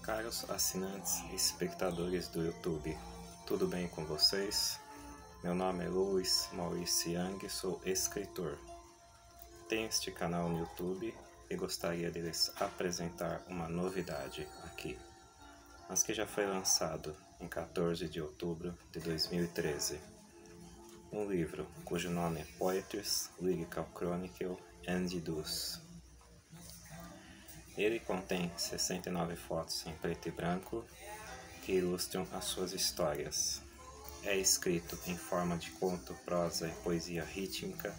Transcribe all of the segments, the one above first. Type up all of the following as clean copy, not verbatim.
Caros assinantes e espectadores do YouTube, tudo bem com vocês? Meu nome é Luiz Maurício Yang, sou escritor. Tenho este canal no YouTube e gostaria de lhes apresentar uma novidade aqui, mas que já foi lançado em 14 de outubro de 2013. Um livro cujo nome é Poetry's Lyrical Chronicle and Do's. Ele contém 69 fotos em preto e branco que ilustram as suas histórias. É escrito em forma de conto, prosa e poesia rítmica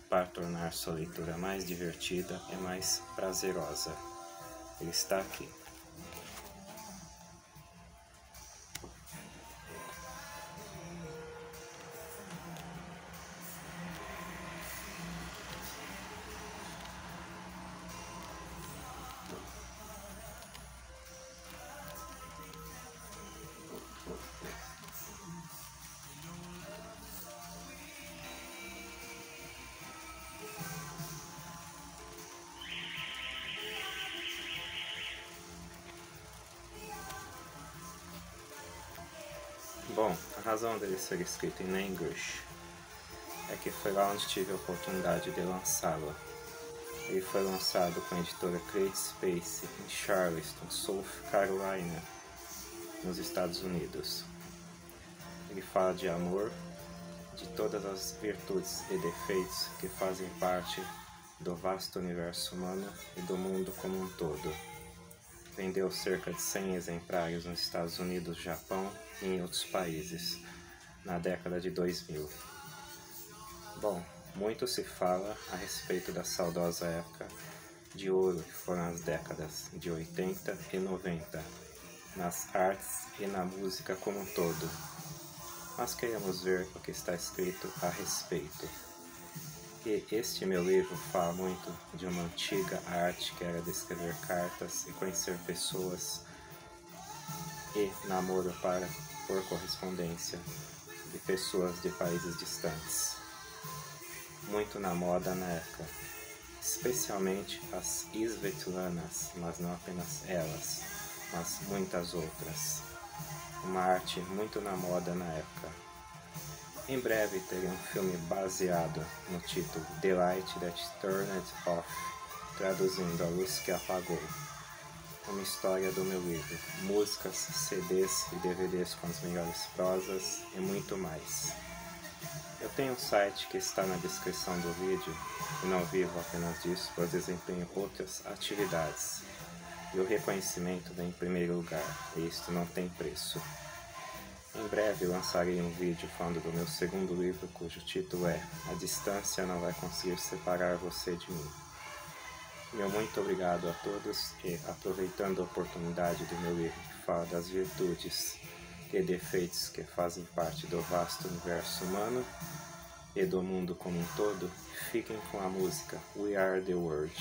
para tornar sua leitura mais divertida e mais prazerosa. Ele está aqui. Bom, a razão dele ser escrito em English é que foi lá onde tive a oportunidade de lançá-lo. Ele foi lançado com a editora Create Space em Charleston, South Carolina, nos Estados Unidos. Ele fala de amor, de todas as virtudes e defeitos que fazem parte do vasto universo humano e do mundo como um todo. Vendeu cerca de 100 exemplares nos Estados Unidos, Japão e em outros países, na década de 2000. Bom, muito se fala a respeito da saudosa época de ouro que foram as décadas de 80 e 90, nas artes e na música como um todo. Mas queremos ver o que está escrito a respeito. E este meu livro fala muito de uma antiga arte que era de escrever cartas e conhecer pessoas e namoro por correspondência de pessoas de países distantes. Muito na moda na época, especialmente as Svetlanas, mas não apenas elas, mas muitas outras. Uma arte muito na moda na época. Em breve terei um filme baseado no título The Light That Turned Off, traduzindo A Luz que Apagou. Uma história do meu livro, músicas, CDs e DVDs com as melhores prosas e muito mais. Eu tenho um site que está na descrição do vídeo e não vivo apenas disso, pois desempenho outras atividades. E o reconhecimento vem em primeiro lugar, e isto não tem preço. Em breve lançarei um vídeo falando do meu segundo livro, cujo título é A Distância Não Vai Conseguir Separar Você de Mim. Meu muito obrigado a todos e, aproveitando a oportunidade do meu livro que fala das virtudes e defeitos que fazem parte do vasto universo humano e do mundo como um todo, fiquem com a música We Are The World.